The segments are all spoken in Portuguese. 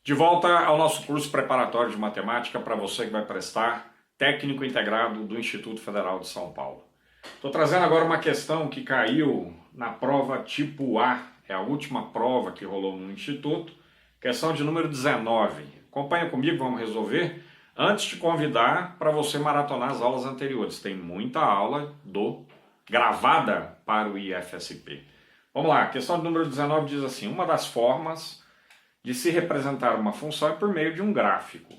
De volta ao nosso curso preparatório de matemática para você que vai prestar técnico integrado do Instituto Federal de São Paulo. Estou trazendo agora uma questão que caiu na prova tipo A, é a última prova que rolou no Instituto, questão de número 19. Acompanha comigo, vamos resolver. Antes de convidar para você maratonar as aulas anteriores, tem muita aula gravada para o IFSP. Vamos lá, questão de número 19 diz assim: uma das formas de se representar uma função é por meio de um gráfico.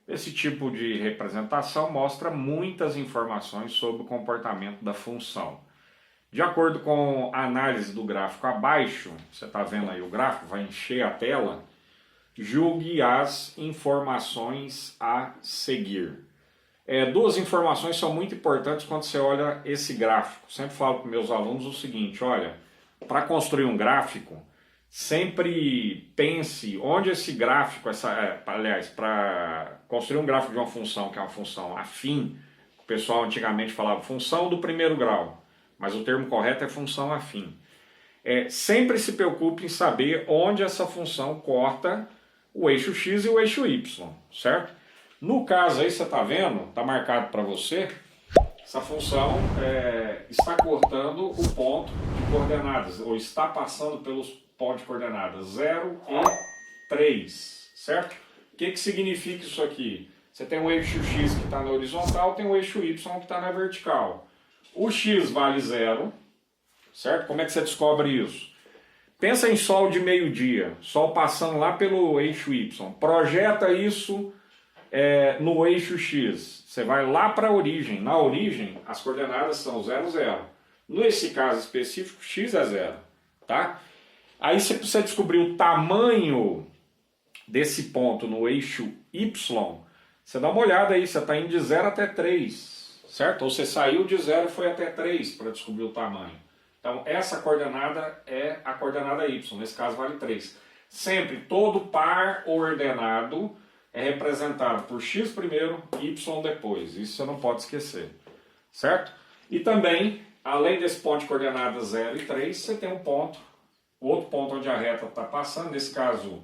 Esse tipo de representação mostra muitas informações sobre o comportamento da função. De acordo com a análise do gráfico abaixo, você está vendo aí o gráfico, vai encher a tela, julgue as informações a seguir. Duas informações são muito importantes quando você olha esse gráfico. Sempre falo para meus alunos o seguinte: olha, para construir um gráfico, sempre pense onde esse gráfico, para construir um gráfico de uma função, que é uma função afim, o pessoal antigamente falava função do primeiro grau, mas o termo correto é função afim. Sempre se preocupe em saber onde essa função corta o eixo X e o eixo Y, certo? No caso aí, você está vendo, está marcado para você, essa função está cortando o ponto de coordenadas, ou está passando pelos pontos de coordenadas 0 e 3, certo? O que significa isso aqui? Você tem um eixo X que está na horizontal, tem um eixo Y que está na vertical. O X vale 0, certo? Como é que você descobre isso? Pensa em sol de meio-dia, sol passando lá pelo eixo Y. Projeta isso no eixo X. Você vai lá para a origem. Na origem, as coordenadas são 0, 0. Nesse caso específico, X é 0. Tá? Aí você precisa descobrir o tamanho desse ponto no eixo Y. Você dá uma olhada aí, você está indo de 0 até 3, certo? Ou você saiu de 0 e foi até 3 para descobrir o tamanho. Então essa coordenada é a coordenada Y, nesse caso vale 3. Sempre todo par ordenado é representado por X primeiro, Y depois. Isso você não pode esquecer, certo? E também, além desse ponto de coordenadas 0 e 3, você tem um ponto, outro ponto onde a reta está passando, nesse caso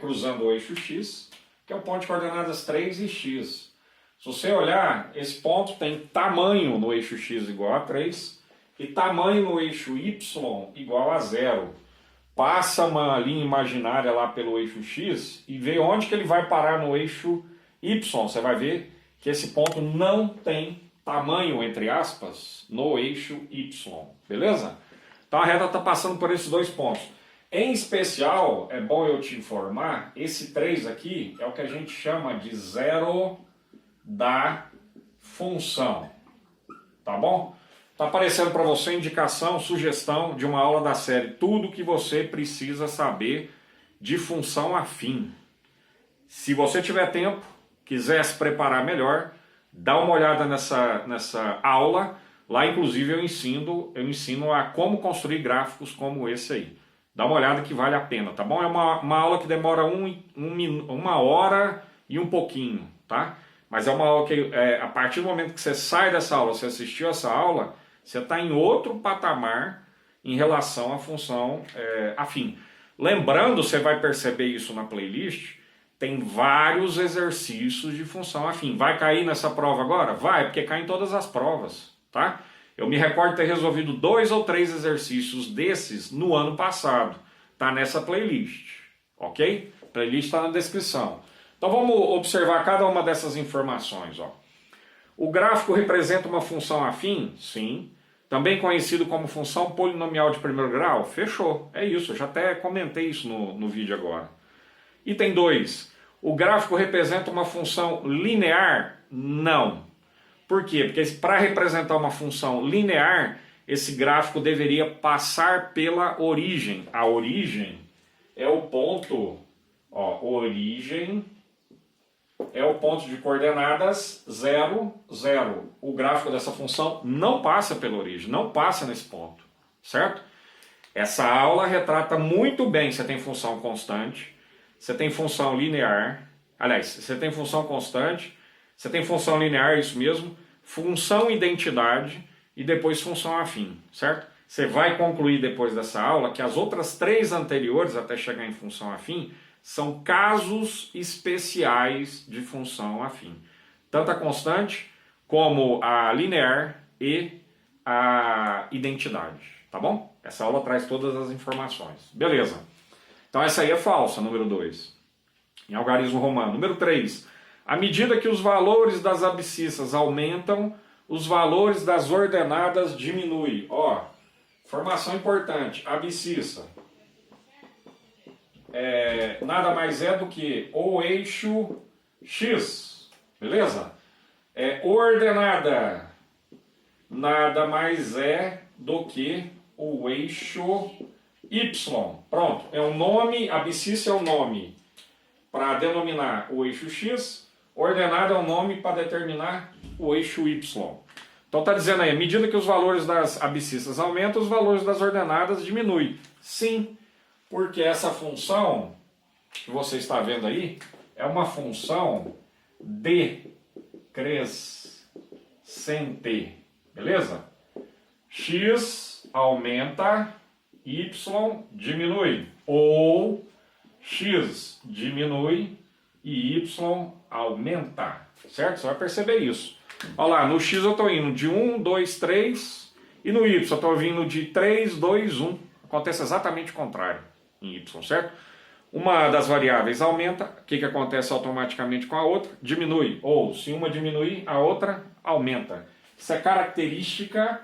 cruzando o eixo X, que é o ponto de coordenadas 3 e X. Se você olhar, esse ponto tem tamanho no eixo X igual a 3 e tamanho no eixo Y igual a 0. Passa uma linha imaginária lá pelo eixo X e vê onde que ele vai parar no eixo Y. Você vai ver que esse ponto não tem tamanho, entre aspas, no eixo Y. Beleza? Então a reta está passando por esses dois pontos. Em especial, é bom eu te informar, esse 3 aqui é o que a gente chama de zero da função. Tá bom? Está aparecendo para você indicação, sugestão de uma aula da série Tudo que você precisa saber de função afim. Se você tiver tempo, quiser se preparar melhor, dá uma olhada nessa aula. Lá, inclusive, eu ensino a como construir gráficos como esse aí. Dá uma olhada que vale a pena, tá bom? É uma aula que demora uma hora e um pouquinho, tá? Mas é uma aula que, a partir do momento que você sai dessa aula, você assistiu essa aula, você está em outro patamar em relação à função afim. Lembrando, você vai perceber isso na playlist, tem vários exercícios de função afim. Vai cair nessa prova agora? Vai, porque cai em todas as provas, tá? Eu me recordo de ter resolvido 2 ou 3 exercícios desses no ano passado. Tá nessa playlist, ok? A playlist está na descrição. Então vamos observar cada uma dessas informações, ó. O gráfico representa uma função afim? Sim. Também conhecido como função polinomial de primeiro grau? Fechou. É isso, eu já até comentei isso no vídeo agora. Item 2. O gráfico representa uma função linear? Não. Por quê? Porque para representar uma função linear, esse gráfico deveria passar pela origem. A origem é o ponto, origem é o ponto de coordenadas 0, 0. O gráfico dessa função não passa pela origem, não passa nesse ponto, certo? Essa aula retrata muito bem, você tem função constante, você tem função linear, aliás, você tem função constante, você tem função linear, isso mesmo, função identidade e depois função afim, certo? Você vai concluir depois dessa aula que as outras 3 anteriores, até chegar em função afim, são casos especiais de função afim. Tanto a constante como a linear e a identidade, tá bom? Essa aula traz todas as informações. Beleza. Então essa aí é falsa, número 2. Em algarismo romano. Número 3. À medida que os valores das abscissas aumentam, os valores das ordenadas diminuem. Ó, informação importante. Abscissa nada mais é do que o eixo X. Beleza? Ordenada nada mais é do que o eixo Y. Pronto. É um nome, abscissa é um nome para denominar o eixo X, ordenada é um nome para determinar o eixo Y. Então está dizendo aí, à medida que os valores das abscissas aumentam, os valores das ordenadas diminuem. Sim, porque essa função que você está vendo aí é uma função decrescente. Beleza? X aumenta, Y diminui. Ou X diminui e Y aumenta. Certo? Você vai perceber isso. Olha lá, no X eu estou indo de 1, 2, 3. E no Y eu estou vindo de 3, 2, 1. Acontece exatamente o contrário em Y, certo? Uma das variáveis aumenta. O que acontece automaticamente com a outra? Diminui. Ou, se uma diminuir, a outra aumenta. Isso é característica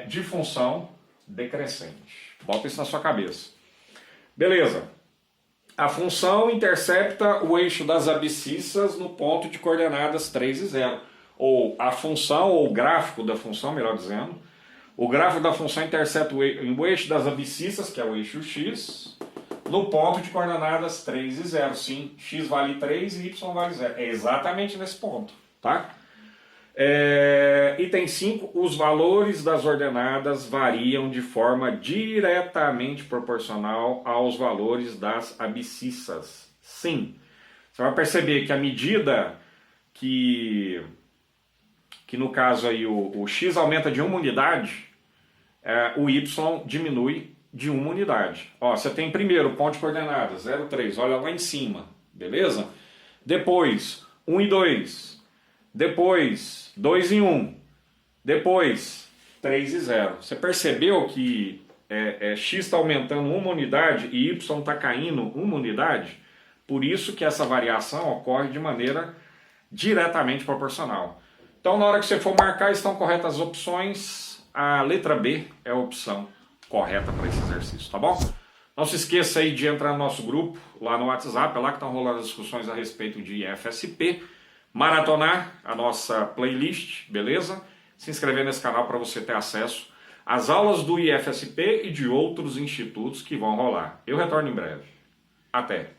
de função decrescente. Bota isso na sua cabeça. Beleza. A função intercepta o eixo das abscissas no ponto de coordenadas 3 e 0. Ou a função, ou o gráfico da função, melhor dizendo. O gráfico da função intercepta o eixo das abscissas, que é o eixo X, no ponto de coordenadas 3 e 0. Sim, X vale 3 e Y vale 0. É exatamente nesse ponto, tá? Item 5, os valores das ordenadas variam de forma diretamente proporcional aos valores das abscissas. Sim, você vai perceber que à medida que no caso aí o X aumenta de 1 unidade, o Y diminui de 1 unidade. Ó, você tem primeiro o ponto de coordenadas 0, 3, olha lá em cima, beleza? Depois 1 e 2. Depois, 2 em 1. Depois, 3 e 0. Você percebeu que X está aumentando 1 unidade e Y está caindo 1 unidade? Por isso que essa variação ocorre de maneira diretamente proporcional. Então, na hora que você for marcar, estão corretas as opções. A letra B é a opção correta para esse exercício, tá bom? Não se esqueça aí de entrar no nosso grupo, lá no WhatsApp, é lá que estão rolando as discussões a respeito de IFSP. Maratonar a nossa playlist, beleza? Se inscrever nesse canal para você ter acesso às aulas do IFSP e de outros institutos que vão rolar. Eu retorno em breve. Até!